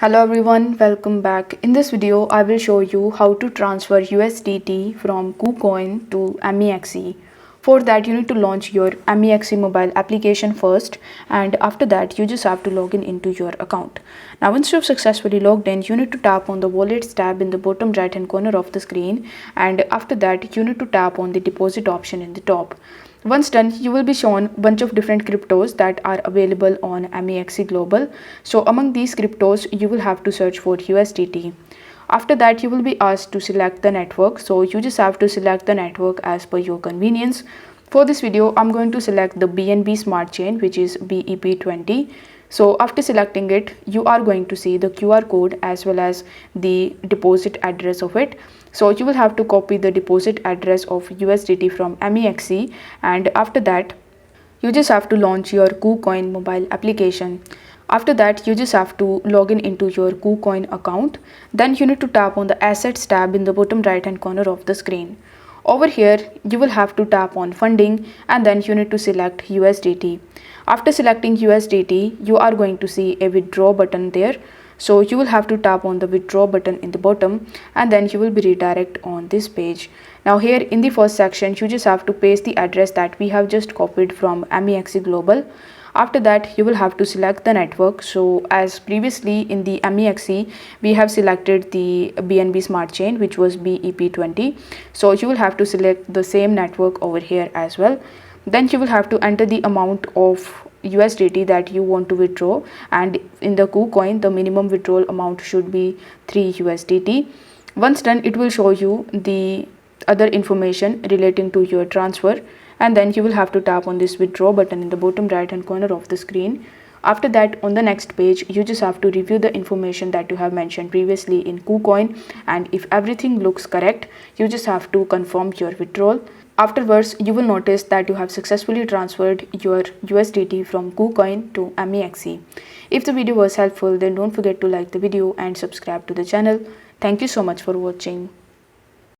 Hello everyone, welcome back. In this video, I will show you how to transfer USDT from KuCoin to MEXC. For that, you need to launch your MEXC mobile application first, and after that, you just have to log in into your account. Now, once you have successfully logged in, you need to tap on the Wallets tab in the bottom right hand corner of the screen, and after that, you need to tap on the deposit option in the top. Once done, you will be shown a bunch of different cryptos that are available on MEXC Global. So among these cryptos, you will have to search for USDT. After that, you will be asked to select the network. So you just have to select the network as per your convenience. For this video, I'm going to select the BNB Smart Chain, which is BEP20. So after selecting it, you are going to see the QR code as well as the deposit address of it. So you will have to copy the deposit address of USDT from MEXC, and after that, you just have to launch your KuCoin mobile application. After that, you just have to log in into your KuCoin account. Then you need to tap on the Assets tab in the bottom right hand corner of the screen. Over here, you will have to tap on Funding, and then you need to select USDT. After selecting USDT, you are going to see a withdraw button there. So you will have to tap on the withdraw button in the bottom, and then you will be redirected on this page. Now here in the first section, you just have to paste the address that we have just copied from MEXC Global. After that, you will have to select the network. So as previously in the MEXC, we have selected the BNB Smart Chain, which was BEP20. So you will have to select the same network over here as well. Then you will have to enter the amount of USDT that you want to withdraw, and in the KuCoin the minimum withdrawal amount should be 3 USDT. Once done, it will show you the other information relating to your transfer, and then you will have to tap on this withdraw button in the bottom right hand corner of the screen. After that, on the next page, you just have to review the information that you have mentioned previously in KuCoin, and if everything looks correct, you just have to confirm your withdrawal. Afterwards, you will notice that you have successfully transferred your USDT from KuCoin to MEXC. If the video was helpful, then don't forget to like the video and subscribe to the channel. Thank you so much for watching.